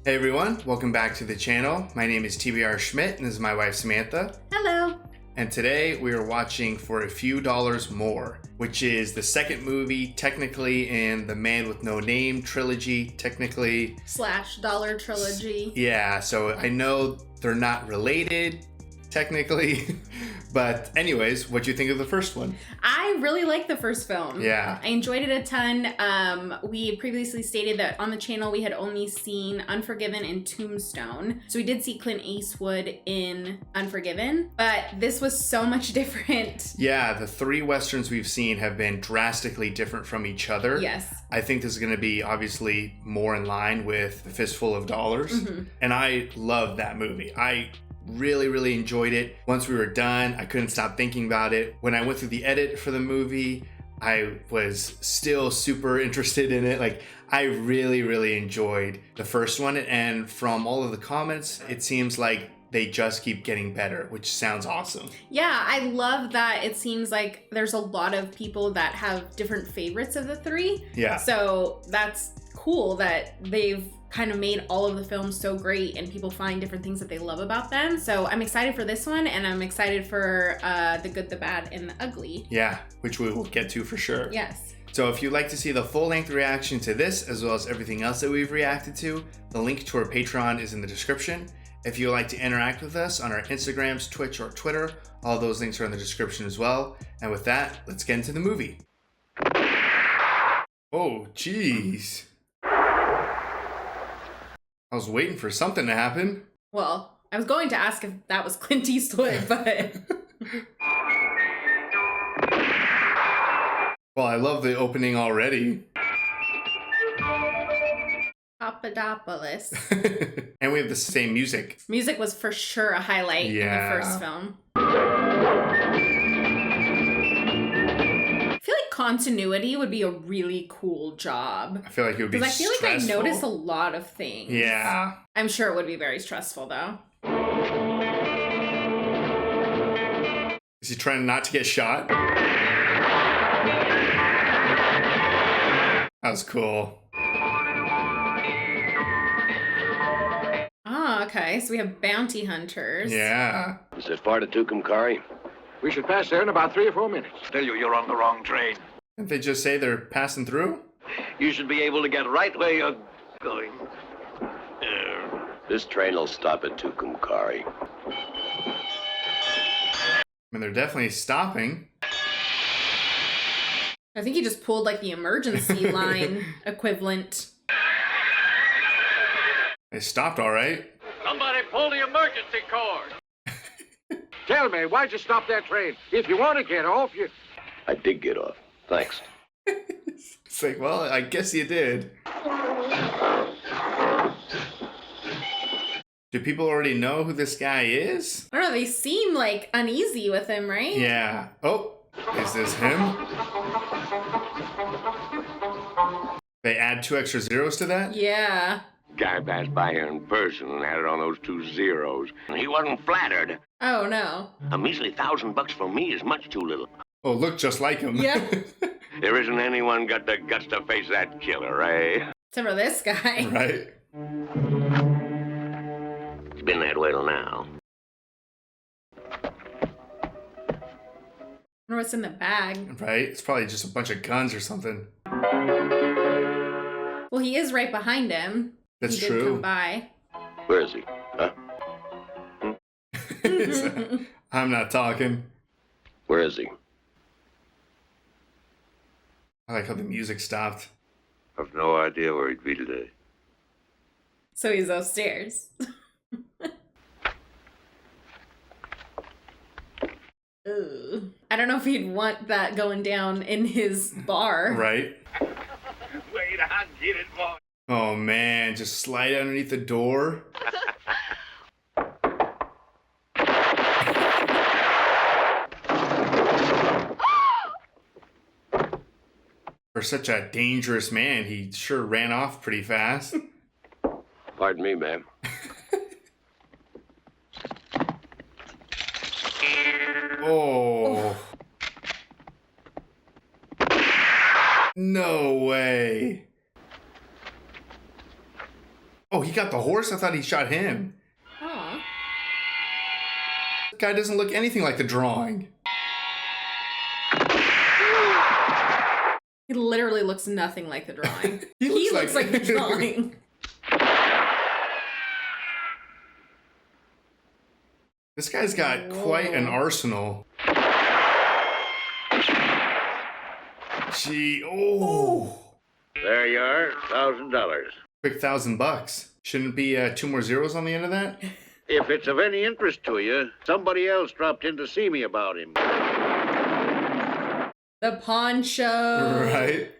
Hey everyone, welcome back to the channel. My name is TBR Schmitt and this is my wife Samantha. Hello. And today we are watching For a Few Dollars More, which is the second movie technically in the Man with No Name trilogy, technically. / Dollar Trilogy. Yeah, so I know they're not related technically, but anyways, what do you think of the first one? I really like the first film. Yeah. I enjoyed it a ton. We previously stated that on the channel we had only seen Unforgiven and Tombstone. So we did see Clint Eastwood in Unforgiven, but this was so much different. Yeah, the three Westerns we've seen have been drastically different from each other. Yes. I think this is going to be obviously more in line with The Fistful of Dollars. Mm-hmm. And I love that movie. I really enjoyed it. Once we were done, I couldn't stop thinking about it. When I went through the edit for the movie, I was still super interested in it. Like, I really enjoyed the first one. And from all of the comments, it seems like they just keep getting better, which sounds awesome. Yeah, I love that it seems like there's a lot of people that have different favorites of the three. Yeah. So that's cool that they've kind of made all of the films so great and people find different things that they love about them. So I'm excited for this one, and I'm excited for The Good, the Bad, and the Ugly. Yeah, which we will get to for sure. Yes. So if you'd like to see the full-length reaction to this, as well as everything else that we've reacted to, the link to our Patreon is in the description. If you would like to interact with us on our Instagrams, Twitch, or Twitter, all those links are in the description as well. And with that, let's get into the movie. Oh, jeez. I was waiting for something to happen. Well, I was going to ask if that was Clint Eastwood, but... Well, I love the opening already. Papadopoulos. And we have the same music. Music was for sure a highlight in the first film. I feel like continuity would be a really cool job. I feel like it would be Because I feel like I stressful. notice a lot of things. Yeah. I'm sure it would be very stressful, though. Is he trying not to get shot? That was cool. Ah, okay. So we have bounty hunters. Yeah. Is it far to Tucumcari? We should pass there in about 3 or 4 minutes. Tell you, you're on the wrong train. Didn't they just say they're passing through? You should be able to get right where you're going. This train will stop at Tucumcari. I mean, they're definitely stopping. I think he just pulled like the emergency line equivalent. They stopped all right. Somebody pull the emergency cord. Tell me, why'd you stop that train? If you want to get off, you... I did get off. Thanks. It's like, well, I guess you did. Do people already know who this guy is? I don't know, they seem like uneasy with him, right? Yeah. Oh, is this him? They add 2 extra zeros to that? Yeah. Guy passed by here in person and added on those 2 zeros. He wasn't flattered. Oh, no. A measly $1,000 for me is much too little. Oh, look just like him. Yeah. There isn't anyone got the guts to face that killer, eh? Except for this guy. Right. It's been that way till now. I wonder what's in the bag. Right? It's probably just a bunch of guns or something. Well, he is right behind him. That's he did true. come by. Where is he? Huh? I'm not talking. Where is he? I like how the music stopped. I've no idea where he'd be today. So he's upstairs. Ugh. I don't know if he'd want that going down in his bar. Right? Wait, I'll get it, boy. Oh man, just slide underneath the door. For such a dangerous man, he sure ran off pretty fast. Pardon me, ma'am. Oh. No way. Oh, he got the horse? I thought he shot him. Aw. Guy doesn't look anything like the drawing. He literally looks nothing like the drawing. He looks like the drawing. This guy's got quite an arsenal. Gee, oh. There you are, $1,000. Quick $1,000. Shouldn't be 2 more zeros on the end of that? If it's of any interest to you, somebody else dropped in to see me about him. The pawn show. Right.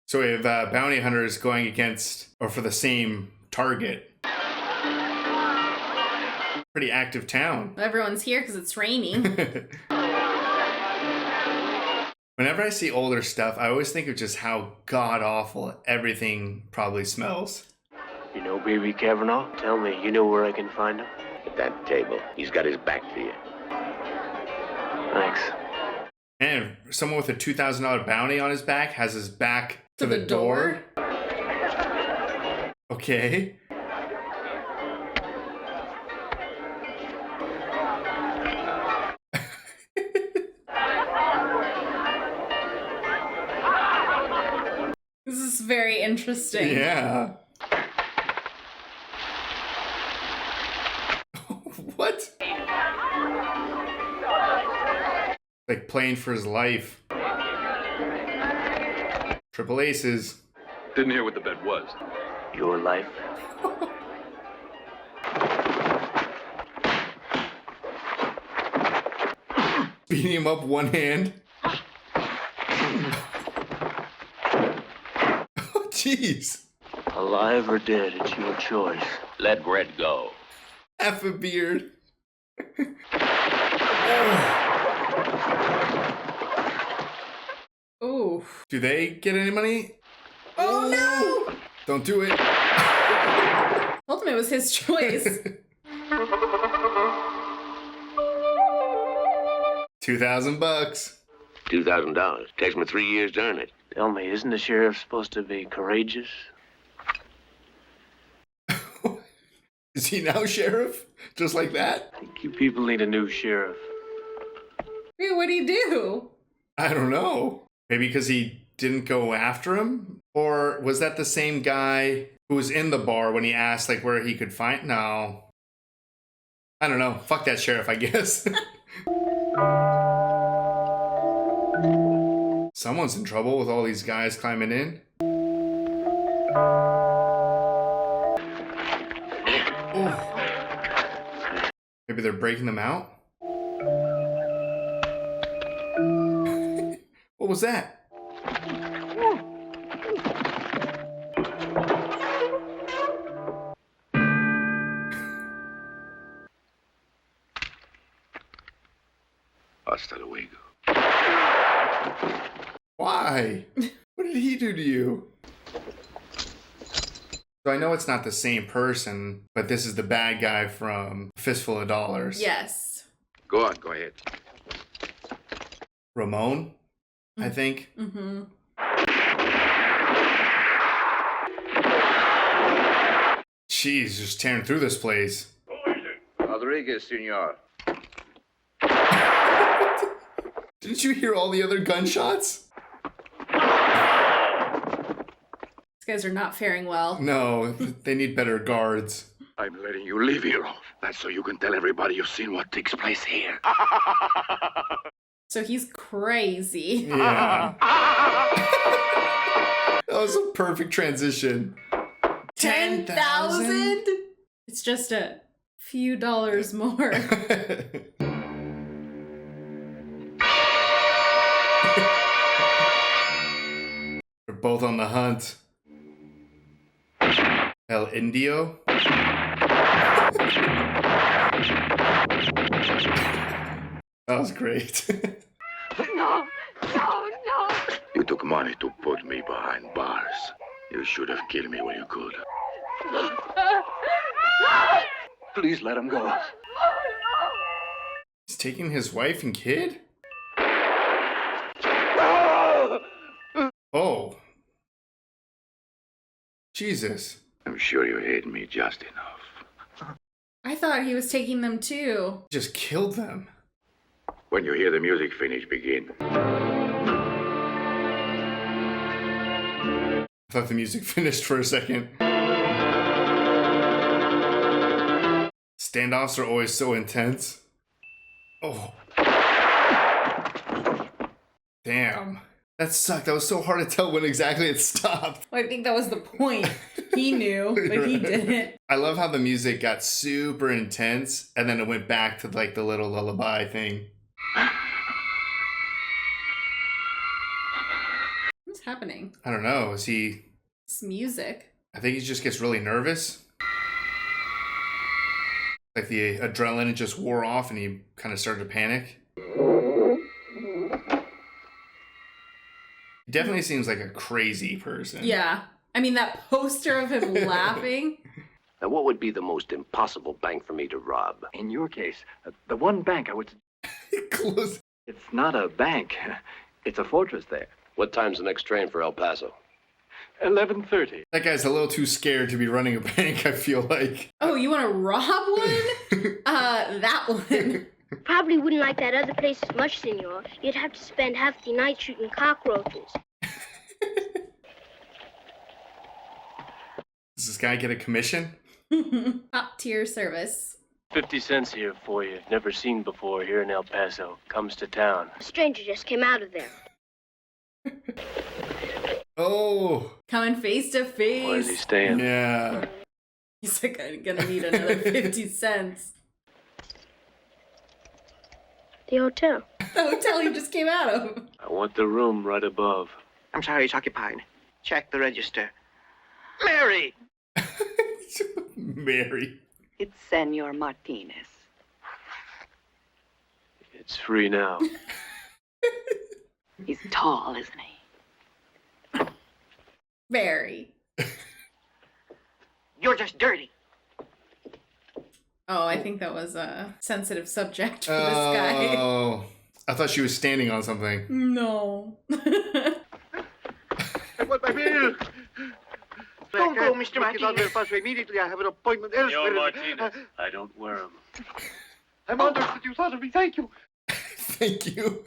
So we have bounty hunters going against, or for the same target. Pretty active town. Everyone's here because it's raining. Whenever I see older stuff, I always think of just how god-awful everything probably smells. You know Baby Kavanaugh? Tell me, you know where I can find him? At that table, he's got his back to you. Thanks. And someone with a $2,000 bounty on his back has his back to the door? Okay. This is very interesting. Yeah. What? Like playing for his life. Triple aces. Didn't hear what the bet was. Your life? Beating him up one hand. Oh, jeez. Alive or dead, it's your choice. Let Red go. Half a beard. Ooh. Do they get any money? Oh no! Don't do it. Told him it was his choice. $2,000. $2,000. Takes me 3 years to earn it. Tell me, isn't the sheriff supposed to be courageous? Is he now sheriff? Just like that? I think you people need a new sheriff. Wait, what'd he do? I don't know. Maybe because he didn't go after him? Or was that the same guy who was in the bar when he asked like where he could find? No. I don't know. Fuck that sheriff, I guess. Someone's in trouble with all these guys climbing in. Oh. Maybe they're breaking them out? What was that? Hasta luego. Why? What did he do to you? So I know it's not the same person, but this is the bad guy from Fistful of Dollars. Yes. Go on, go ahead. Ramon, I think. Mm-hmm. Jeez, just tearing through this place. Rodriguez, senor. Didn't you hear all the other gunshots? These guys are not faring well. No, they need better guards. I'm letting you leave here. That's so you can tell everybody you've seen what takes place here. So he's crazy. Yeah. That was a perfect transition. 10,000? It's just a few dollars more. They're both on the hunt. El Indio? That was great. No, no, no. You took money to put me behind bars. You should have killed me when you could. Please let him go. He's taking his wife and kid? Oh. Jesus. I'm sure you hate me just enough. I thought he was taking them too. Just killed them. When you hear the music finish, begin. I thought the music finished for a second. Standoffs are always so intense. Oh. Damn. That sucked. That was so hard to tell when exactly it stopped. Well, I think that was the point. He knew, but he didn't. I love how the music got super intense and then it went back to like the little lullaby thing. What's happening? I don't know. Is he... It's music. I think he just gets really nervous. Like the adrenaline just wore off and he kind of started to panic. He definitely seems like a crazy person. Yeah. I mean, that poster of him laughing. Now, what would be the most impossible bank for me to rob? In your case, the one bank I would... Close. It's not a bank. It's a fortress there. What time's the next train for El Paso? 11:30. That guy's a little too scared to be running a bank, I feel like. Oh, you want to rob one? That one. Probably wouldn't like that other place as much, senor. You'd have to spend half the night shooting cockroaches. Does this guy get a commission? Top tier service. 50 cents here for you. Never seen before here in El Paso. Comes to town. A stranger just came out of there. Oh. Coming face to face. Where's he staying? Yeah. He's like, I'm gonna need another 50 cents. The hotel. The hotel he just came out of. I want the room right above. I'm sorry, it's occupied. Check the register. Mary! Mary. It's Senor Martinez. It's free now. He's tall, isn't he? Very. You're just dirty. Oh, I think that was a sensitive subject for this guy. Oh. I thought she was standing on something. No. What my bill? Don't go, Mr. Martinez. Martinez. Pass immediately. I have an appointment elsewhere. Senor Martinez. I don't wear them. I'm honored that you thought of me. Thank you. Thank you.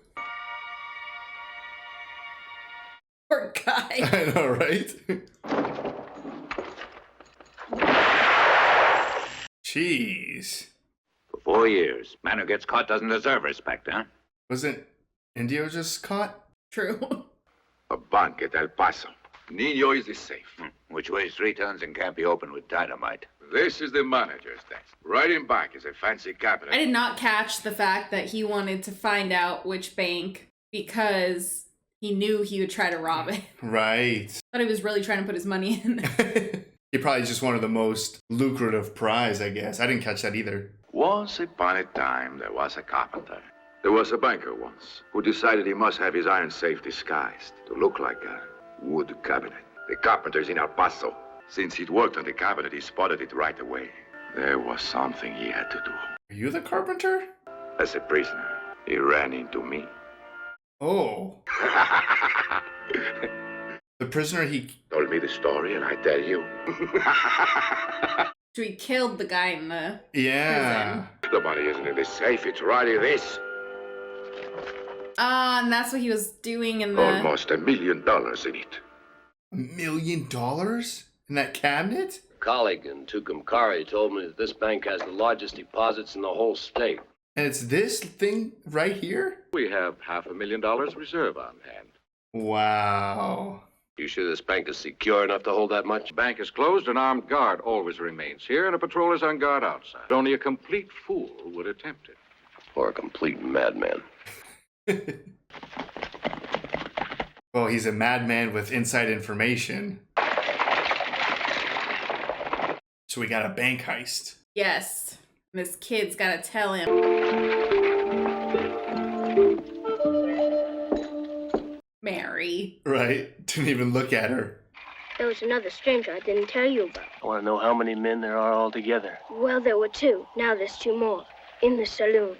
Poor guy. I know, right? Jeez. For 4 years. Man who gets caught doesn't deserve respect, huh? Wasn't Indio just caught? True. A bank at El Paso. Nino is the safe. Which weighs 3 tons and can't be opened with dynamite. This is the manager's desk. Right in back is a fancy cabinet. I did not catch the fact that he wanted to find out which bank because he knew he would try to rob it. Right. Thought he was really trying to put his money in there. He probably just wanted the most lucrative prize, I guess. I didn't catch that either. Once upon a time, there was a carpenter. There was a banker once who decided he must have his iron safe disguised to look like a wood cabinet. The carpenter's in El Paso. Since he'd worked on the cabinet, he spotted it right away. There was something he had to do. Are you the carpenter? As a prisoner, he ran into me. Oh. The prisoner he... Told me the story, and I tell you. So he killed the guy in the Yeah. prison. The money isn't in the safe, it's right in this. And that's what he was doing in the... Almost $1 million in it. $1 million in that cabinet? A colleague in Tucumcari told me that this bank has the largest deposits in the whole state. And it's this thing right here? We have $500,000 reserve on hand. Wow. You sure this bank is secure enough to hold that much? The bank is closed. An armed guard always remains here, and a patrol is on guard outside. Only a complete fool would attempt it. Or a complete madman. Well, he's a madman with inside information. So we got a bank heist. Yes. This kid's gotta tell him. Mary. Right? Didn't even look at her. There was another stranger I didn't tell you about. I want to know how many men there are altogether. Well, there were 2. Now there's 2 more. In the saloon.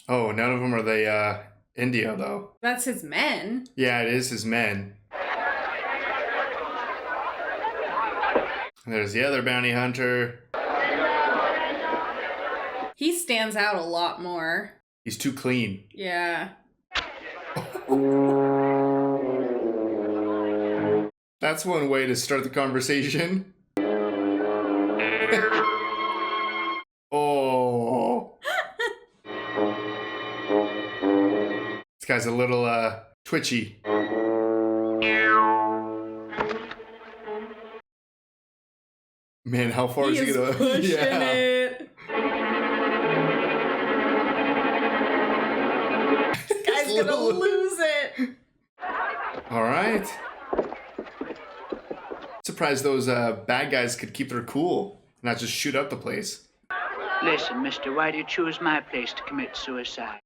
Oh, none of them are the Indio, though. That's his men. Yeah, it is his men. And there's the other bounty hunter. He stands out a lot more. He's too clean. Yeah. That's one way to start the conversation. Oh. This guy's a little twitchy. Man, how far is he gonna pushing it. This guy's gonna lose it. All right. Surprised those bad guys could keep their cool, not just shoot up the place. Listen, mister, why do you choose my place to commit suicide?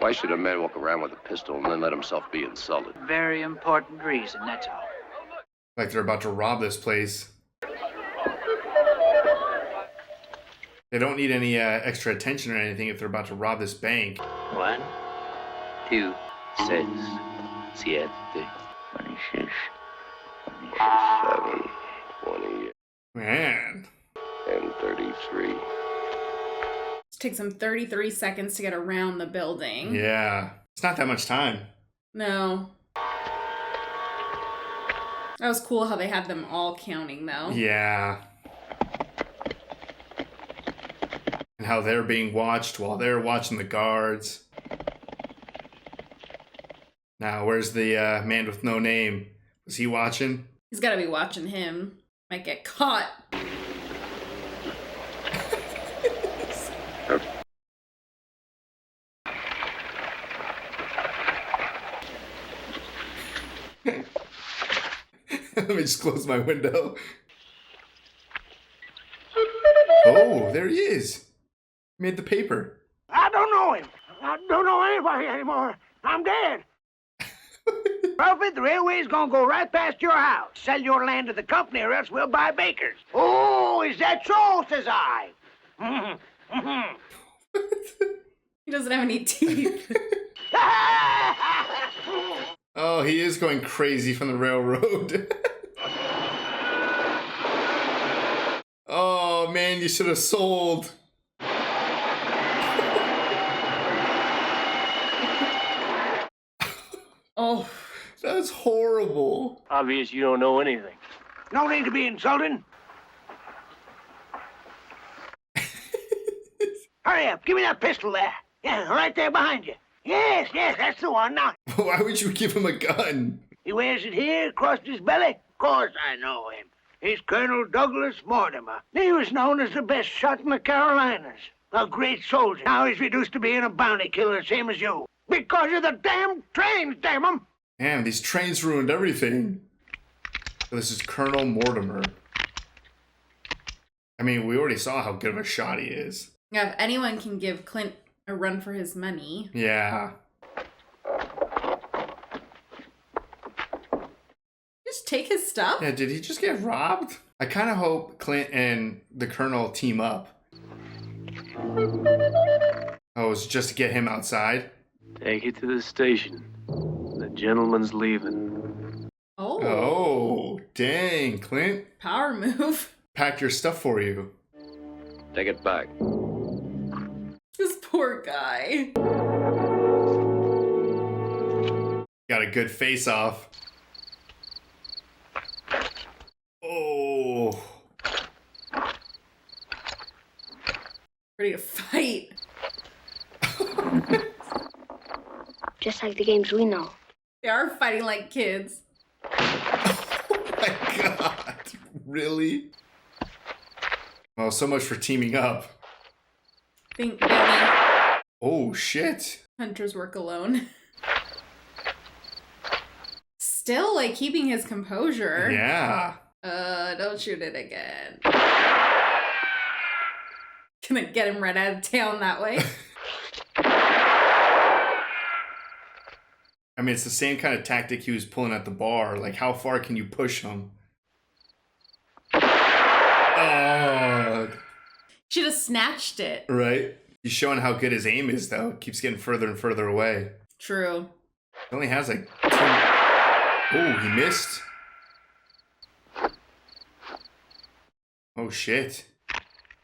Why should a man walk around with a pistol and then let himself be insulted? Very important reason, that's all. Like they're about to rob this place. They don't need any extra attention or anything if they're about to rob this bank. 1, 2, 6, 7, 26, 7, 28, Man. and 33. It takes him 33 seconds to get around the building. Yeah. It's not that much time. No. That was cool how they had them all counting, though. Yeah. And how they're being watched while they're watching the guards. Now, where's the man with no name? Was he watching? He's got to be watching him. Might get caught. Let me just close my window. Oh, there he is. Made the paper. I don't know him. I don't know anybody anymore. I'm dead. Prophet, the railway's gonna go right past your house. Sell your land to the company or else we'll buy Baker's. Oh, is that so, says I. He doesn't have any teeth. Oh, he is going crazy from the railroad. Oh, man, you should have sold. Oh. That's horrible. Obvious you don't know anything. No need to be insulting. Hurry up, give me that pistol there. Yeah, right there behind you. Yes, that's the one. Now, Why would you give him a gun? he wears it here across his belly. Of course I know him. He's Colonel Douglas Mortimer. He was known as the best shot in the Carolinas. A great soldier. Now he's reduced to being a bounty killer, same as you. Because of the damn trains, damn 'em. Damn, these trains ruined everything. This is Colonel Mortimer. I mean, we already saw how good of a shot he is. Yeah, if anyone can give Clint a run for his money. Yeah. Just take his stuff? Yeah, did he just get robbed? I kind of hope Clint and the Colonel team up. Oh, it's just to get him outside? Take it to the station. The gentleman's leaving. Oh. Oh, dang, Clint. Power move. Packed your stuff for you. Take it back. This poor guy. Got a good face off. Oh. Ready to fight. Just like the games we know. They are fighting like kids. Oh my god. Really? Well, so much for teaming up. Think Billy. Oh, shit. Hunters work alone. Still, like, keeping his composure. Yeah. Don't shoot it again. Gonna get him right out of town that way. I mean, it's the same kind of tactic he was pulling at the bar. Like, how far can you push him? Oh. Should have snatched it. Right? He's showing how good his aim is, though. Keeps getting further and further away. True. He only has like 2... Oh, he missed. Oh, shit.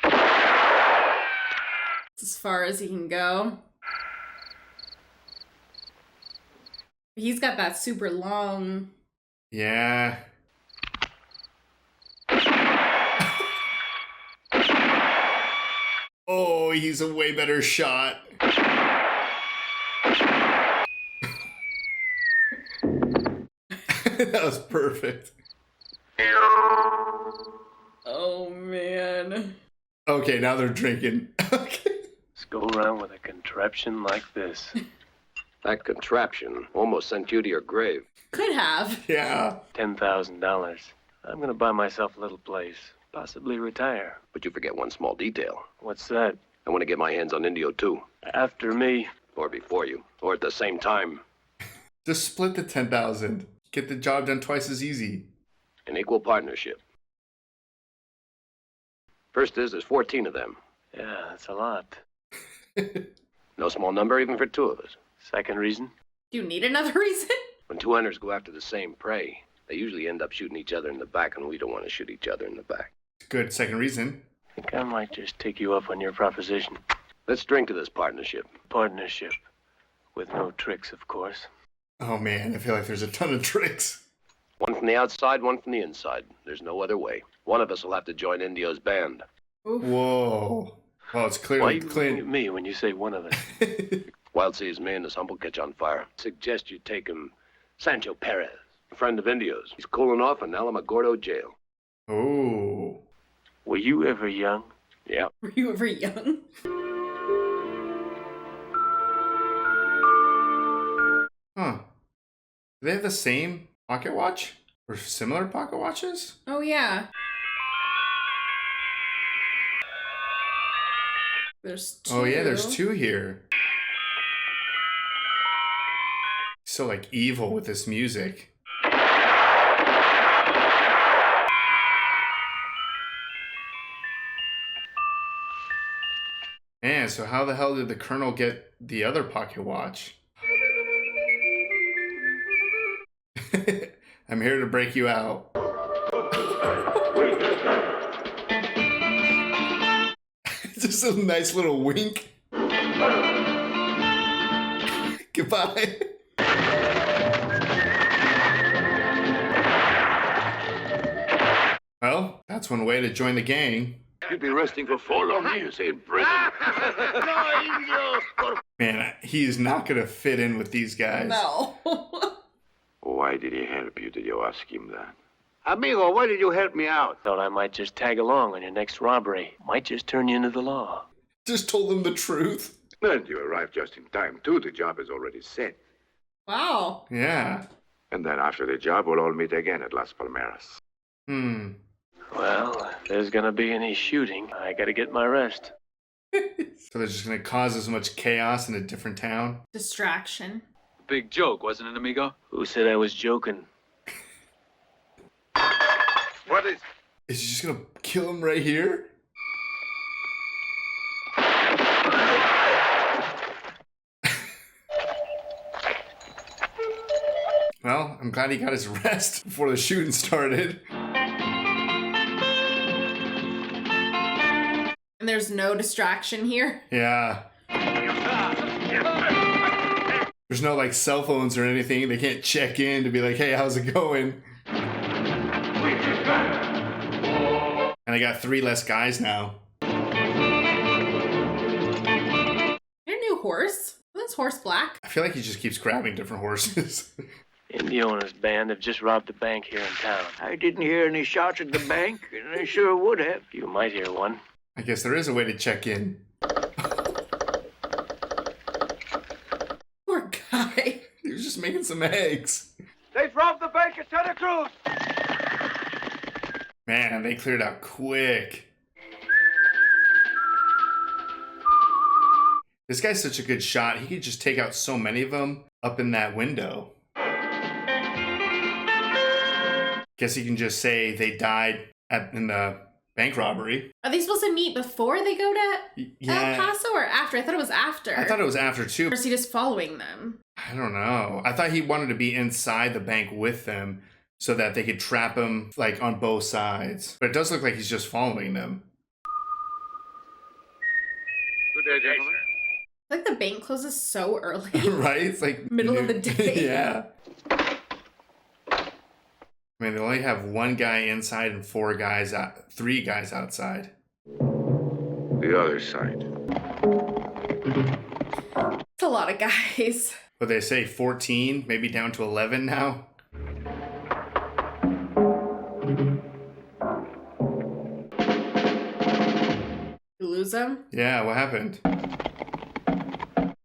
It's as far as he can go. He's got that super long... Yeah. Oh, he's a way better shot. That was perfect. Oh, man. Okay, now they're drinking. Okay. Let's go around with a contraption like this. That contraption almost sent you to your grave. Could have. Yeah. $10,000. I'm gonna buy myself a little place. Possibly retire. But you forget one small detail. What's that? I want to get my hands on Indio, too. After me. Or before you. Or at the same time. Just split the 10,000. Get the job done twice as easy. An equal partnership. First is, there's 14 of them. Yeah, that's a lot. No small number even for two of us. Second reason? Do you need another reason? When two hunters go after the same prey, they usually end up shooting each other in the back, and we don't want to shoot each other in the back. Good second reason. I think I might just take you up on your proposition. Let's drink to this partnership. Partnership. With no tricks, of course. Oh man, I feel like there's a ton of tricks. One from the outside, one from the inside. There's no other way. One of us will have to join Indio's band. Oof. Whoa. Well, it's Why are clearly you looking at me when you say one of us? Wild sees me and his humble catch on fire. Suggest you take him Sancho Perez, a friend of Indio's. He's cooling off in Alamogordo jail. Oh. Were you ever young? Yeah. Were you ever young? Huh. Do they have the same pocket watch? Or similar pocket watches? Oh, yeah. There's two. Oh yeah, there's two here. So like evil with this music. Man, so how the hell did the Colonel get the other pocket watch? I'm here to break you out. Just a nice little wink. Goodbye. Well, that's one way to join the gang. You'd be resting for 4 long years in prison. Man, he is not going to fit in with these guys. No. Why did he help you? Did you ask him that? Amigo, why did you help me out? Thought I might just tag along on your next robbery. Might just turn you into the law. Just told them the truth. And you arrived just in time, too. The job is already set. Wow. Yeah. And then after the job, we'll all meet again at Las Palmeras. Well, if there's gonna be any shooting, I gotta get my rest. So they're just going to cause as much chaos in a different town? Distraction. Big joke, wasn't it, amigo? Who said I was joking? What is... Is he just going to kill him right here? Well, I'm glad he got his rest before the shooting started. And there's no distraction here. Yeah. There's no like cell phones or anything. They can't check in to be like, hey, how's it going? And I got 3 less guys now. Your new horse? Isn't this horse black? I feel like he just keeps grabbing different horses. Indio and his band have just robbed a bank here in town. I didn't hear any shots at the bank, and I sure would have. You might hear one. I guess there is a way to check in. Poor guy. He was just making some eggs. They've robbed the bank at Santa Cruz. Man, they cleared out quick. This guy's such a good shot. He could just take out so many of them up in that window. Guess he can just say they died in the bank robbery. Are they supposed to meet before they go to El Paso or after? I thought it was after. I thought it was after too. Or is he just following them? I don't know. I thought he wanted to be inside the bank with them so that they could trap him like on both sides. But it does look like he's just following them. Good day, gentlemen. Like the bank closes so early. Right? It's like middle of the day. Yeah. I mean, they only have one guy inside and three guys outside. The other side. It's a lot of guys. But they say 14, maybe down to 11 now. You lose him? Yeah, what happened?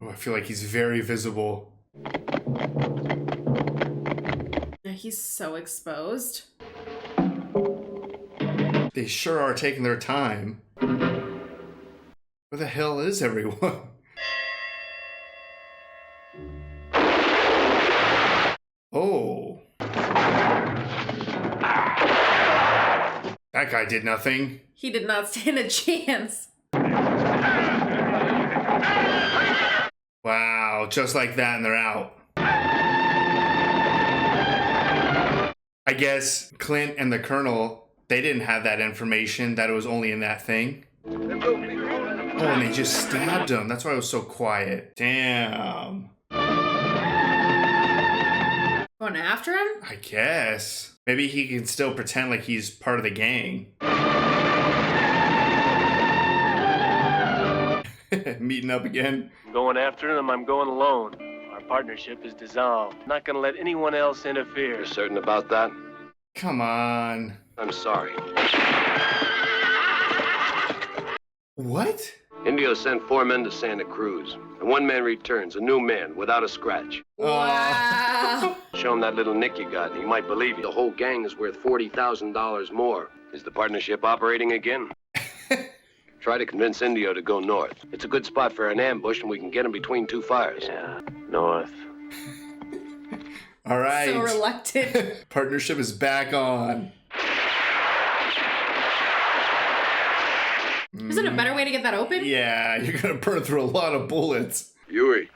Oh, I feel like he's very visible. Yeah, he's so exposed. They sure are taking their time. Where the hell is everyone? Oh. That guy did nothing. He did not stand a chance. Wow, just like that and they're out. I guess Clint and the Colonel, they didn't have that information that it was only in that thing. Oh, and they just stabbed him. That's why it was so quiet. Damn. Going after him? I guess. Maybe he can still pretend like he's part of the gang. Meeting up again. I'm going after him, I'm going alone. Our partnership is dissolved. Not gonna let anyone else interfere. You're certain about that? Come on. I'm sorry. What? Indio sent 4 men to Santa Cruz, and 1 man returns, a new man, without a scratch. Wow. Show him that little nick you got, and he might believe you. The whole gang is worth $40,000 more. Is the partnership operating again? Try to convince Indio to go north. It's a good spot for an ambush, and we can get him between 2 fires. Yeah, north. All right. So reluctant. Partnership is back on. Isn't a better way to get that open? Yeah, you're gonna burn through a lot of bullets. Yui.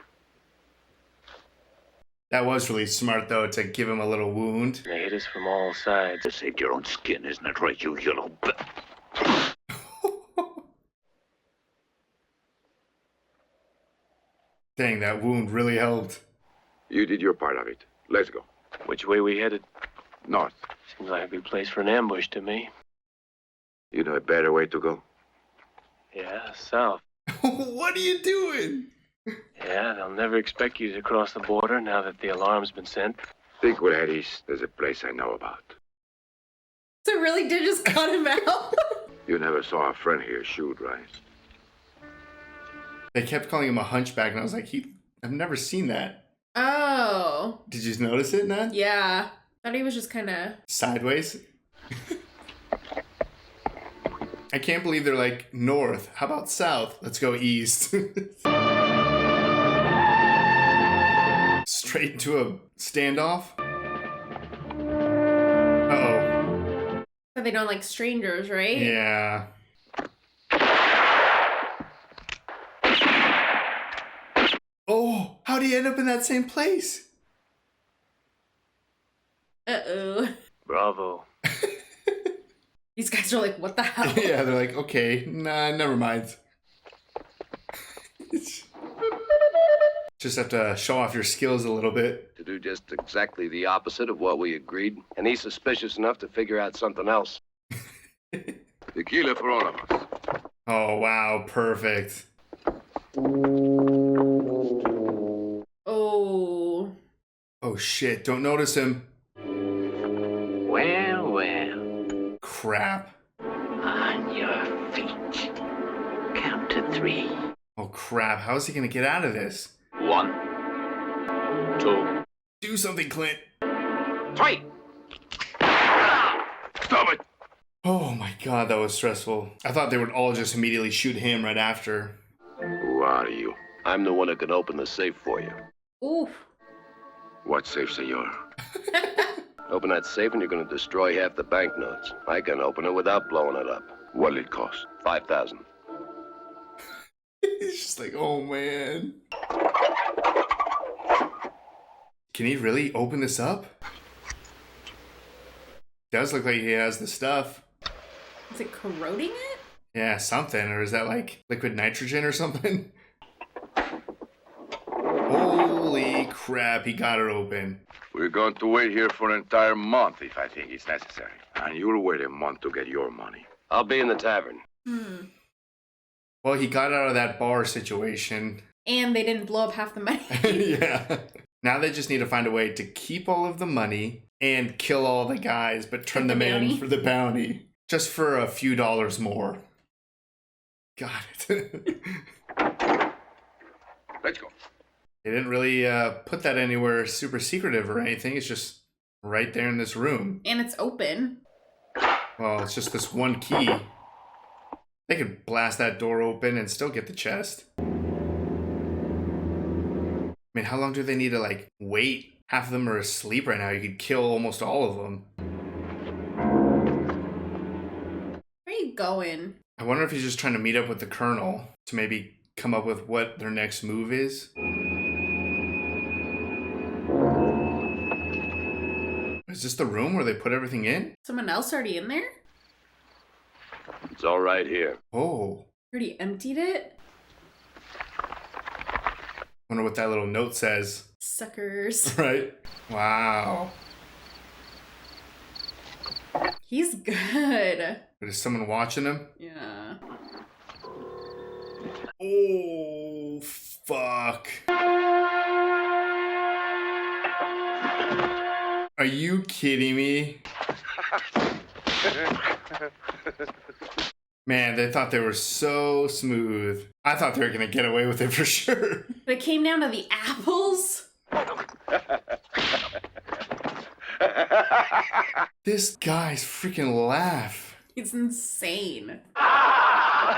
That was really smart, though, to give him a little wound. They hit us from all sides. To save your own skin, isn't it right, you yellow Dang, that wound really helped. You did your part of it. Let's go. Which way we headed? North. Seems like a good place for an ambush to me. You know a better way to go? Yeah, south. What are you doing? Yeah, they'll never expect you to cross the border now that the alarm's been sent. Think we'll head east. There's a place I know about. So really did just cut him out? You never saw a friend here shoot, right? They kept calling him a hunchback, and I was like, I've never seen that. Oh. Did you notice it, Nat? Yeah. Thought he was just kind of... Sideways? I can't believe they're like, north. How about south? Let's go east. Straight into a standoff? Uh-oh. So they don't like strangers, right? Yeah. Oh, how'd he end up in that same place? Uh-oh. Bravo. These guys are like, what the hell? Yeah, they're like, okay, nah, never mind. Just have to show off your skills a little bit. To do just exactly the opposite of what we agreed. And he's suspicious enough to figure out something else. Tequila for all of us. Oh, wow, perfect. Oh. Oh, shit, don't notice him. Well, well. Crap. On your feet. Count to 3. Oh, crap, how is he gonna get out of this? 1, 2. Do something, Clint. 3. Stop it. Oh my god, that was stressful. I thought they would all just immediately shoot him right after. Who are you? I'm the one that can open the safe for you. Oof. What safe, senor? Open that safe and you're going to destroy half the banknotes. I can open it without blowing it up. What'll it cost? 5,000. He's just like, oh man. Can he really open this up? Does look like he has the stuff. Is it corroding it? Yeah, something. Or is that like liquid nitrogen or something? Holy crap, he got it open. We're going to wait here for an entire month if I think it's necessary. And you'll wait a month to get your money. I'll be in the tavern. Well, he got out of that bar situation. And they didn't blow up half the money. Yeah. Now they just need to find a way to keep all of the money and kill all the guys, but turn them in for the bounty. Just for a few dollars more. Got it. Let's go. They didn't really put that anywhere super secretive or anything. It's just right there in this room. And it's open. Well, it's just this one key. They could blast that door open and still get the chest. I mean, how long do they need to, like, wait? Half of them are asleep right now. You could kill almost all of them. Where are you going? I wonder if he's just trying to meet up with the Colonel to maybe come up with what their next move is. Is this the room where they put everything in? Someone else already in there? It's all right here. Oh. Already emptied it? Wonder what that little note says. Suckers. Right? Wow. He's good. But is someone watching him? Yeah. Oh, fuck. Are you kidding me? Man, they thought they were so smooth. I thought they were gonna get away with it for sure. But it came down to the apples? This guy's freaking laugh. It's insane. That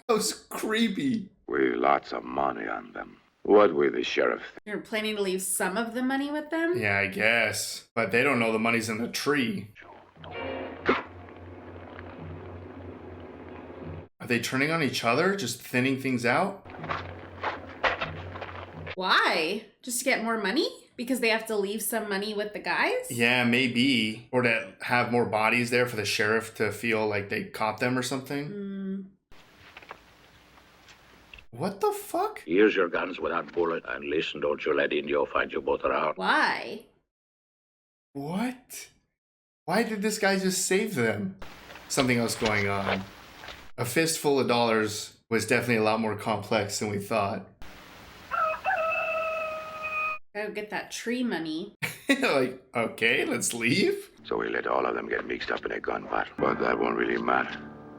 was creepy. With lots of money on them. What will the sheriff think? You're planning to leave some of the money with them? Yeah, I guess. But they don't know the money's in the tree. Are they turning on each other? Just thinning things out? Why? Just to get more money? Because they have to leave some money with the guys? Yeah, maybe. Or to have more bodies there for the sheriff to feel like they caught them or something. What the fuck? Use your guns without bullet, and listen, don't you let Indio find you both around. Why? What? Why did this guy just save them? Something else going on. A fistful of dollars was definitely a lot more complex than we thought. Gotta get that tree money. Like, okay, let's leave. So we let all of them get mixed up in a gun battle. But that won't really matter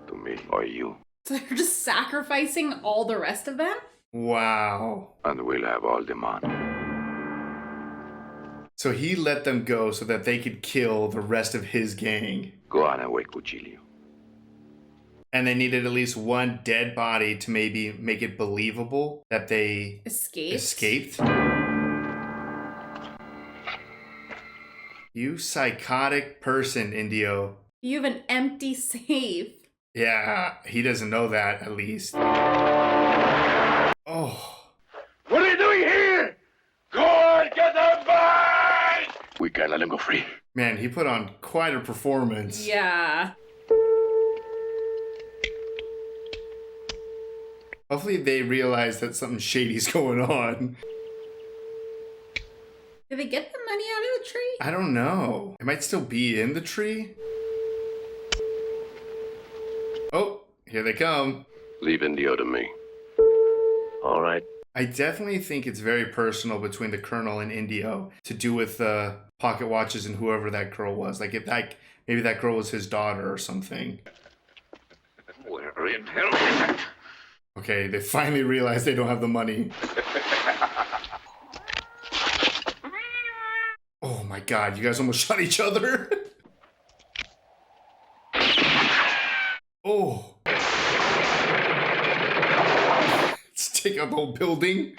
to me or you. So they're just sacrificing all the rest of them? Wow. And we'll have all the money. So he let them go so that they could kill the rest of his gang. Go on away, Cuchillo. And they needed at least one dead body to maybe make it believable that they escaped. You psychotic person, Indio. You have an empty safe. Yeah, he doesn't know that, at least. Oh. What are you doing here? Go on, get them back! We can't let him go free. Man, he put on quite a performance. Yeah. Hopefully they realize that something shady's going on. Did they get the money out of the tree? I don't know. It might still be in the tree. Oh, here they come. Leave Indio to me. All right. I definitely think it's very personal between the Colonel and Indio to do with the pocket watches and whoever that girl was. Like, if that, maybe that girl was his daughter or something. Where in hell is it? Okay, they finally realize they don't have the money. Oh my god, you guys almost shot each other. Oh. Let's take out the whole building.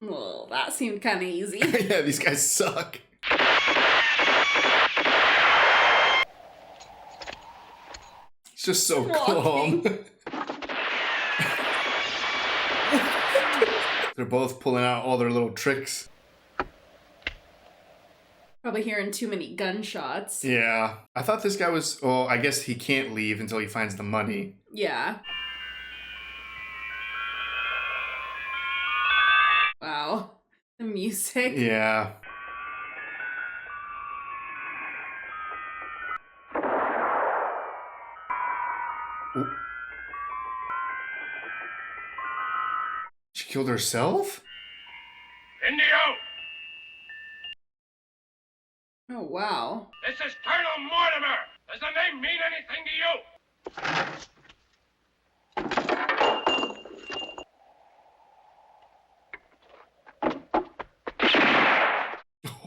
Well, that seemed kind of easy. Yeah, these guys suck. It's just so calm. They're both pulling out all their little tricks. Probably hearing too many gunshots. Yeah. I thought this guy was, well, I guess he can't leave until he finds the money. Yeah. Wow. The music. Yeah. Ooh. She killed herself? Indio! Oh, wow. This is Colonel Mortimer! Does the name mean anything to you?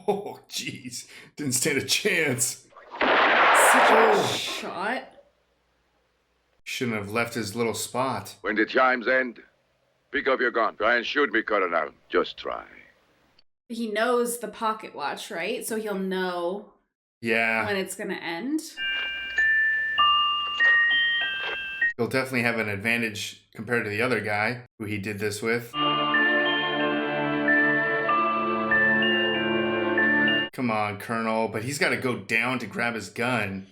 Oh, jeez. Didn't stand a chance. Such a shot. Shouldn't have left his little spot. When the chimes end, pick up your gun. Try and shoot me, Colonel. Just try. He knows the pocket watch, right? So he'll know when it's gonna end. He'll definitely have an advantage compared to the other guy who he did this with. Come on, Colonel. But he's got to go down to grab his gun.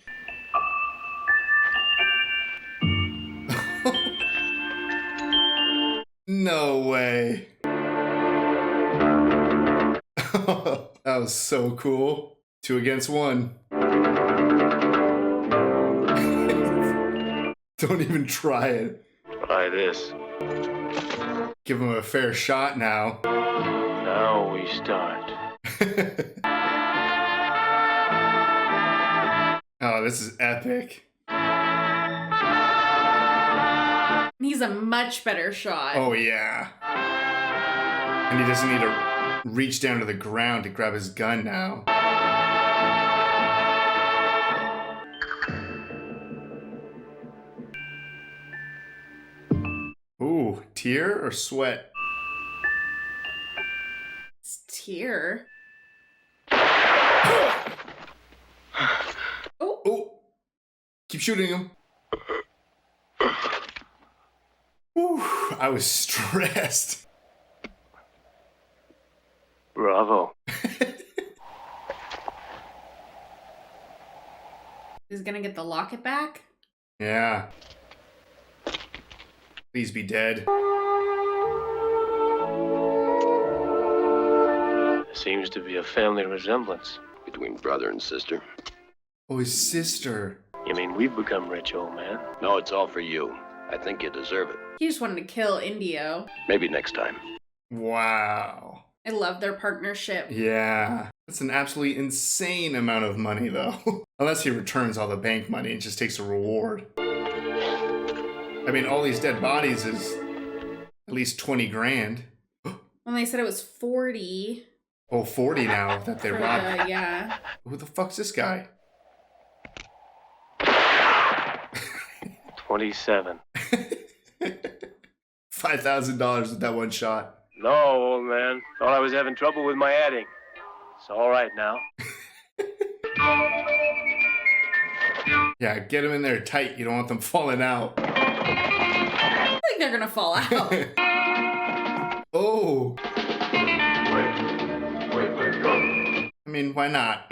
No way. That was so cool. 2 against 1. Don't even try it. Try this. Give him a fair shot now. Now we start. Oh, this is epic. He's a much better shot. Oh, yeah. And he doesn't need to reach down to the ground to grab his gun now. Ooh, tear or sweat? It's tear. Oh. Keep shooting him. Ooh, I was stressed. Bravo. He's gonna get the locket back? Yeah. Please be dead. There seems to be a family resemblance. Between brother and sister. Oh, his sister. You mean we've become rich, old man? No, it's all for you. I think you deserve it. He just wanted to kill Indio. Maybe next time. Wow. I love their partnership. Yeah. That's an absolutely insane amount of money, though. Unless he returns all the bank money and just takes a reward. I mean, all these dead bodies is at least 20 grand. When they said it was 40. Oh, 40 now that they robbed. Yeah. Who the fuck's this guy? 27. $5,000 with that one shot. No, old man. Thought I was having trouble with my adding. It's all right now. Yeah, get them in there tight. You don't want them falling out. I think they're gonna fall out. Oh. I mean, why not?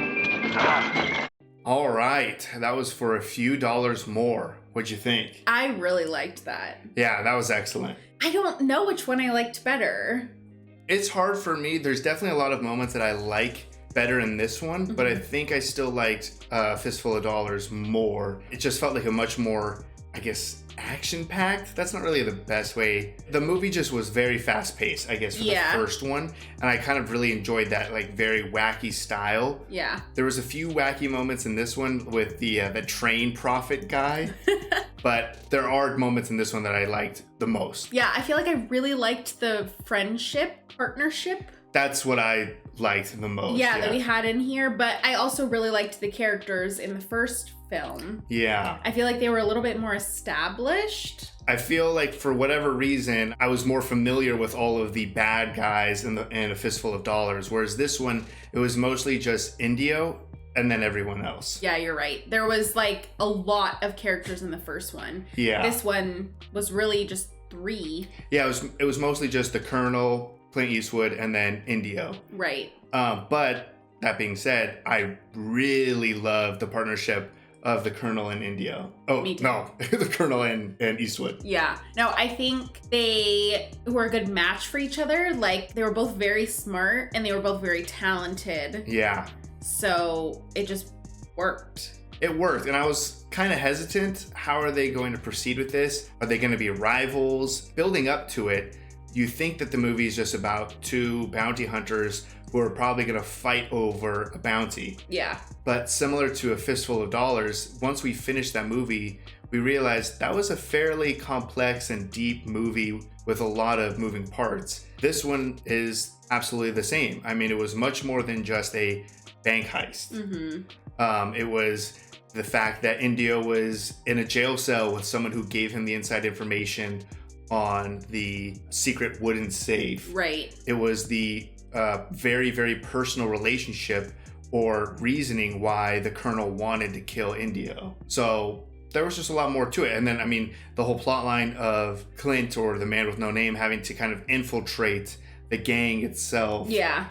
All right, that was for a few dollars more. What'd you think? I really liked that. Yeah, that was excellent. I don't know which one I liked better. It's hard for me. There's definitely a lot of moments that I like better in this one, but I think I still liked Fistful of Dollars more. It just felt like a much more, I guess, action-packed. That's not really the best way. The movie just was very fast-paced, I guess, for the first one, and I kind of really enjoyed that, like, very wacky style. Yeah. There was a few wacky moments in this one with the train prophet guy, but there are moments in this one that I liked the most. Yeah, I feel like I really liked the partnership. That's what I liked the most. Yeah, that we had in here, but I also really liked the characters in the first film. Yeah. I feel like they were a little bit more established. I feel like for whatever reason, I was more familiar with all of the bad guys in A Fistful of Dollars, whereas this one, it was mostly just Indio and then everyone else. Yeah, you're right. There was like a lot of characters in the first one. Yeah. This one was really just 3. Yeah, it was mostly just the Colonel, Clint Eastwood, and then Indio. Right. But that being said, I really love the partnership of the Colonel and Indio. Oh, no, the Colonel and Eastwood. Yeah. No, I think they were a good match for each other. Like, they were both very smart and they were both very talented. Yeah. So it just worked. It worked, and I was kind of hesitant. How are they going to proceed with this? Are they going to be rivals? Building up to it, you think that the movie is just about two bounty hunters who are probably going to fight over a bounty. Yeah. But similar to A Fistful of Dollars, once we finished that movie, we realized that was a fairly complex and deep movie with a lot of moving parts. This one is absolutely the same. I mean, it was much more than just a bank heist. Mm-hmm. It was the fact that Indio was in a jail cell with someone who gave him the inside information on the secret wooden safe. Right. It was the very, very personal relationship or reasoning why the Colonel wanted to kill Indio. So there was just a lot more to it. And then, I mean, the whole plot line of Clint, or the man with no name, having to kind of infiltrate the gang itself. Yeah.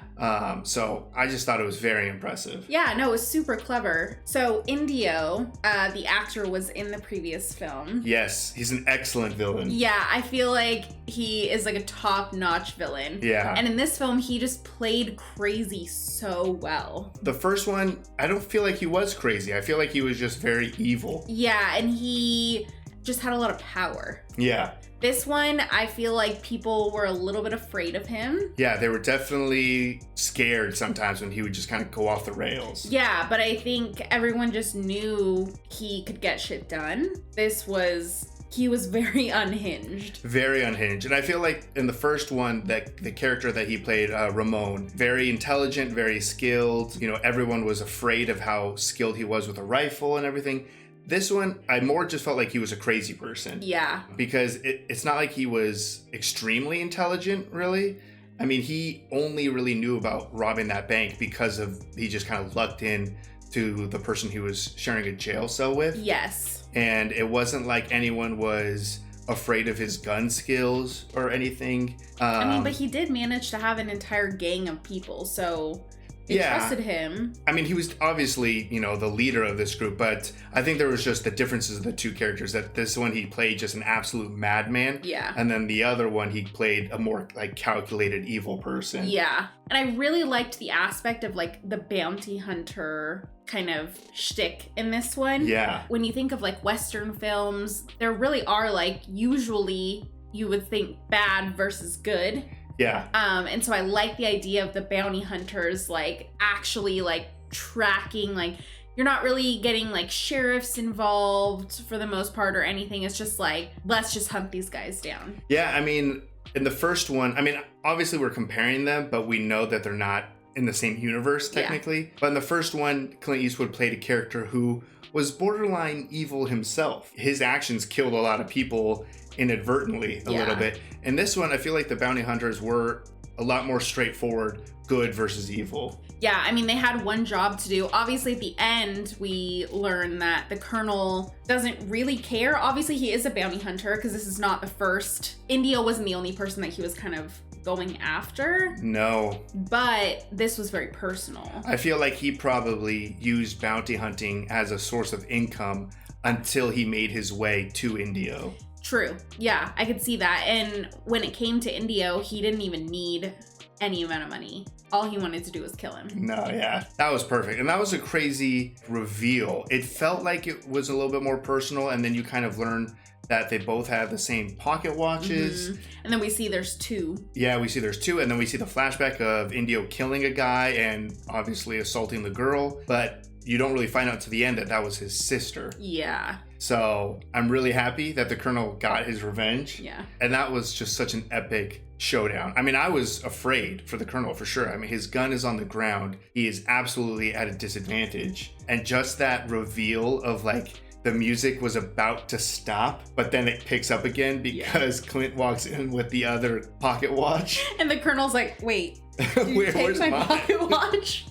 So I just thought it was very impressive. Yeah, no, it was super clever. So Indio, the actor, was in the previous film. Yes, he's an excellent villain. Yeah, I feel like he is like a top-notch villain. Yeah. And in this film, he just played crazy so well. The first one, I don't feel like he was crazy. I feel like he was just very evil. Yeah, and he just had a lot of power. Yeah. This one, I feel like people were a little bit afraid of him. Yeah, they were definitely scared sometimes when he would just kind of go off the rails. Yeah, but I think everyone just knew he could get shit done. He was very unhinged. Very unhinged. And I feel like in the first one, that the character that he played, Ramon, very intelligent, very skilled. You know, everyone was afraid of how skilled he was with a rifle and everything. This one, I more just felt like he was a crazy person. Yeah. Because it's not like he was extremely intelligent, really. I mean, he only really knew about robbing that bank because he just kind of lucked in to the person he was sharing a jail cell with. Yes. And it wasn't like anyone was afraid of his gun skills or anything. I mean, but he did manage to have an entire gang of people, so they trusted him. I mean, he was obviously, the leader of this group, but I think there was just the differences of the two characters. That this one, he played just an absolute madman. Yeah. And then the other one, he played a more like calculated evil person. Yeah. And I really liked the aspect of like the bounty hunter kind of shtick in this one. Yeah. When you think of like Western films, there really are like, usually you would think bad versus good. Yeah. And so I like the idea of the bounty hunters like actually like tracking, like you're not really getting like sheriffs involved for the most part or anything. It's just like, let's just hunt these guys down. Yeah, I mean, in the first one, I mean, obviously we're comparing them, but we know that they're not in the same universe technically. Yeah. But in the first one, Clint Eastwood played a character who was borderline evil himself. His actions killed a lot of people inadvertently a little bit. In this one, I feel like the bounty hunters were a lot more straightforward, good versus evil. Yeah, I mean, they had one job to do. Obviously, at the end, we learn that the Colonel doesn't really care. Obviously, he is a bounty hunter because this is not the first. Indio wasn't the only person that he was kind of going after. No. But this was very personal. I feel like he probably used bounty hunting as a source of income until he made his way to Indio. True. Yeah, I could see that. And when it came to Indio, he didn't even need any amount of money. All he wanted to do was kill him. No, yeah. That was perfect. And that was a crazy reveal. It felt like it was a little bit more personal, and then you kind of learn that they both have the same pocket watches. Mm-hmm. And then we see there's two. Yeah, we see there's two, and then we see the flashback of Indio killing a guy and obviously assaulting the girl, but you don't really find out to the end that that was his sister. Yeah. So I'm really happy that the Colonel got his revenge. Yeah. And that was just such an epic showdown. I mean, I was afraid for the Colonel for sure. I mean, his gun is on the ground. He is absolutely at a disadvantage. And just that reveal of like, the music was about to stop, but then it picks up again because Clint walks in with the other pocket watch. And the Colonel's like, wait, did you take my pocket watch?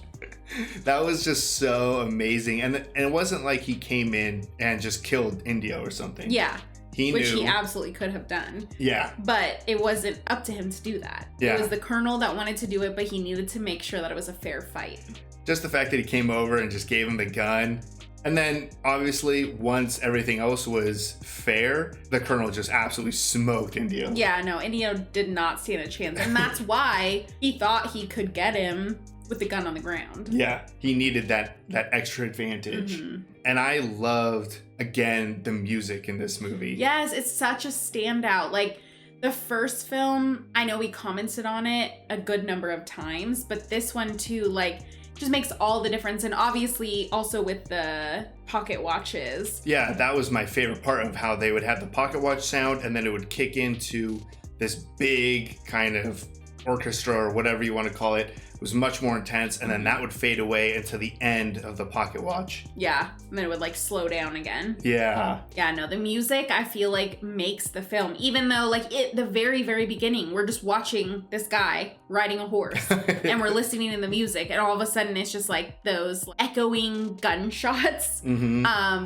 That was just so amazing. And it wasn't like he came in and just killed Indio or something. Yeah. He which knew. he absolutely could have done. Yeah. But it wasn't up to him to do that. Yeah. It was the colonel that wanted to do it, but he needed to make sure that it was a fair fight. Just the fact that he came over and just gave him the gun. And then, obviously, once everything else was fair, the colonel just absolutely smoked Indio. Yeah, no, Indio did not stand a chance. And that's why he thought he could get him with the gun on the ground. Yeah, he needed that extra advantage. Mm-hmm. And I loved, again, the music in this movie. Yes, it's such a standout. Like, the first film, I know we commented on it a good number of times, but this one too, like, just makes all the difference. And obviously also with the pocket watches. Yeah, that was my favorite part of how they would have the pocket watch sound and then it would kick into this big kind of orchestra or whatever you want to call it. It was much more intense, and then that would fade away until the end of the pocket watch. Yeah, and then it would like slow down again. Yeah. Yeah, no, the music I feel like makes the film, even though like the very, very beginning, we're just watching this guy riding a horse and we're listening to the music, and all of a sudden it's just like those echoing gunshots,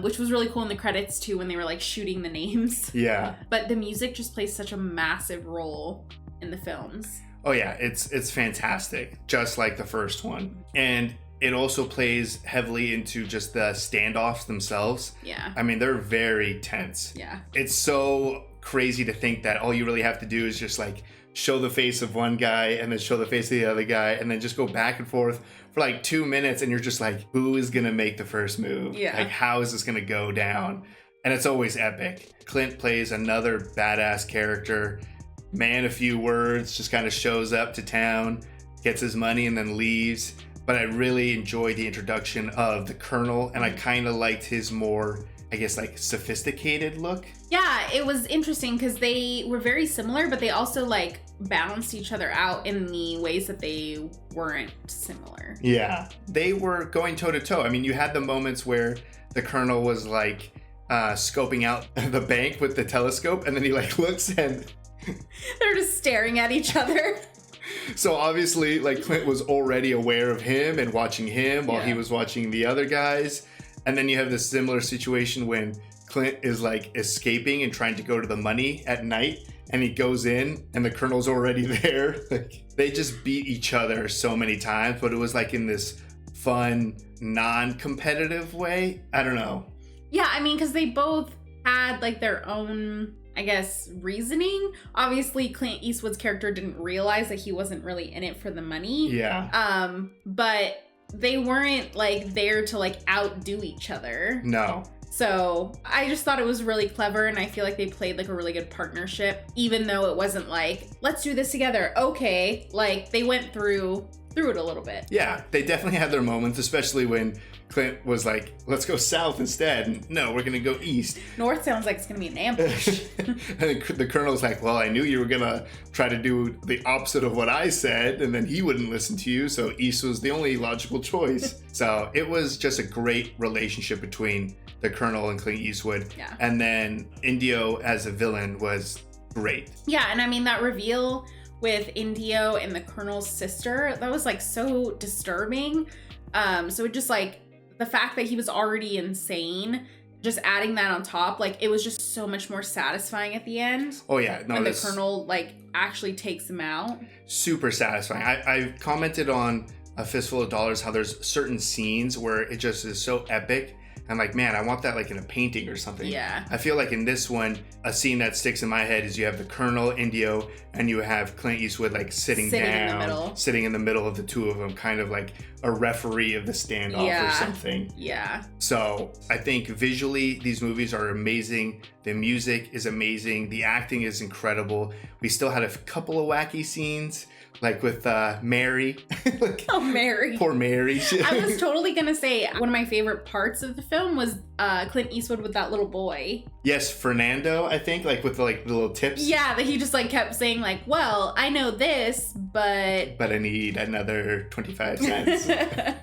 which was really cool in the credits too when they were like shooting the names. Yeah. But the music just plays such a massive role in the films. Oh yeah, it's fantastic, just like the first one. And it also plays heavily into just the standoffs themselves. Yeah. I mean, they're very tense. Yeah. It's so crazy to think that all you really have to do is just like show the face of one guy and then show the face of the other guy and then just go back and forth for like 2 minutes, and you're just like, who is gonna make the first move? Yeah. Like, how is this gonna go down? And it's always epic. Clint plays another badass character. Man, a few words, just kind of shows up to town, gets his money, and then leaves. But I really enjoyed the introduction of the colonel, and I kind of liked his more, I guess, like sophisticated look. Yeah, it was interesting because they were very similar, but they also like balanced each other out in the ways that they weren't similar. Yeah, they were going toe to toe. I mean, you had the moments where the colonel was like scoping out the bank with the telescope, and then he like looks and they're just staring at each other. So obviously, like, Clint was already aware of him and watching him while he was watching the other guys. And then you have this similar situation when Clint is like escaping and trying to go to the money at night, and he goes in and the colonel's already there. Like, they just beat each other so many times, but it was like in this fun, non-competitive way. I don't know. Yeah, I mean, because they both had like their own, I guess, reasoning. Obviously, Clint Eastwood's character didn't realize that he wasn't really in it for the money. Yeah. But they weren't like there to like outdo each other. No. So I just thought it was really clever, and I feel like they played like a really good partnership, even though it wasn't like, let's do this together. Okay. Like, they went through it a little bit. Yeah, they definitely had their moments, especially when Clint was like, let's go south instead. And, no, we're going to go east. North sounds like it's going to be an ambush. And the colonel's like, well, I knew you were going to try to do the opposite of what I said, and then he wouldn't listen to you, so east was the only logical choice. So it was just a great relationship between the colonel and Clint Eastwood. Yeah. And then Indio as a villain was great. Yeah, and I mean, that reveal with Indio and the colonel's sister, that was like so disturbing. So it just like, the fact that he was already insane, just adding that on top, like, it was just so much more satisfying at the end. Oh yeah, no, when the colonel like actually takes him out. Super satisfying. I commented on A Fistful of Dollars how there's certain scenes where it just is so epic. I'm like, man, I want that like in a painting or something. Yeah. I feel like in this one, a scene that sticks in my head is you have the Colonel, Indio, and you have Clint Eastwood like sitting down, sitting in the middle of the two of them, kind of like a referee of the standoff or something. Yeah. So I think visually, these movies are amazing. The music is amazing. The acting is incredible. We still had a couple of wacky scenes, like with Mary. Like, oh, Mary. Poor Mary. I was totally gonna say one of my favorite parts of the film was Clint Eastwood with that little boy. Yes, Fernando, I think, like with the little tips. Yeah, that he just like kept saying like, well, I know this, but I need another 25 cents.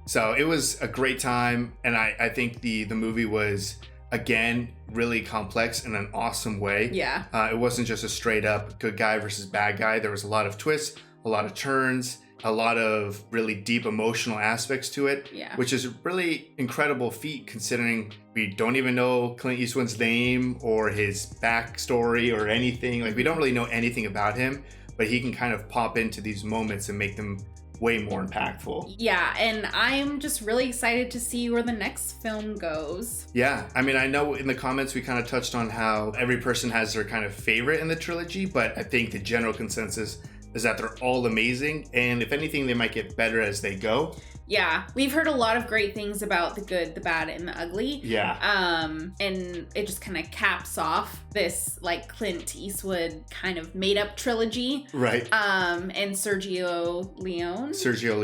So it was a great time, and I think the movie was, again, really complex in an awesome way. Yeah. It wasn't just a straight up good guy versus bad guy. There was a lot of twists, a lot of turns, a lot of really deep emotional aspects to it, Yeah. which is a really incredible feat considering we don't even know Clint Eastwood's name or his backstory or anything. Like, we don't really know anything about him, but he can kind of pop into these moments and make them way more impactful. Yeah, and I'm just really excited to see where the next film goes. Yeah, I mean, I know in the comments we kind of touched on how every person has their kind of favorite in the trilogy, but I think the general consensus is that they're all amazing, and if anything, they might get better as they go. Yeah, we've heard a lot of great things about the good, the bad, and the ugly. Yeah. And it just kind of caps off this like Clint Eastwood kind of made up trilogy. Right. And Sergio Leone. Sergio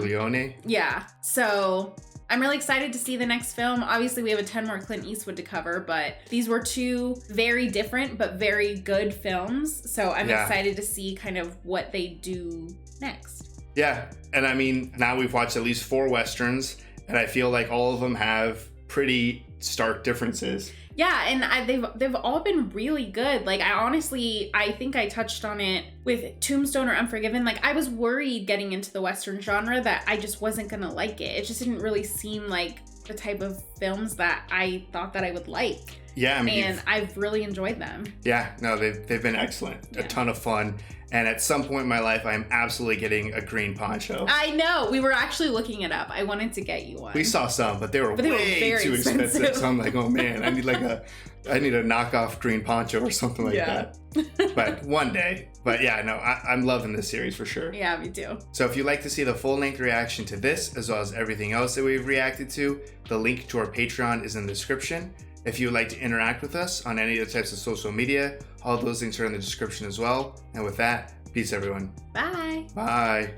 Leone. Yeah. So I'm really excited to see the next film. Obviously, we have a ton more Clint Eastwood to cover, but these were two very different but very good films. So I'm excited to see kind of what they do next. Yeah, and I mean, now we've watched at least 4 Westerns, and I feel like all of them have pretty stark differences. Yeah, and they've all been really good. Like, I think I touched on it with Tombstone or Unforgiven. Like, I was worried getting into the Western genre that I just wasn't gonna like it. It just didn't really seem like the type of films that I thought that I would like. Yeah, I mean, and I've really enjoyed them. Yeah, no, they've been excellent. Yeah. A ton of fun. And at some point in my life, I'm absolutely getting a green poncho. I know. We were actually looking it up. I wanted to get you one. We saw some, but they were way too expensive. So I'm like, oh man, I need a knockoff green poncho or something like that. But one day. But yeah, no, I'm loving this series for sure. Yeah, me too. So if you'd like to see the full-length reaction to this, as well as everything else that we've reacted to, the link to our Patreon is in the description. If you would like to interact with us on any of the types of social media, all those links are in the description as well. And with that, peace everyone. Bye. Bye.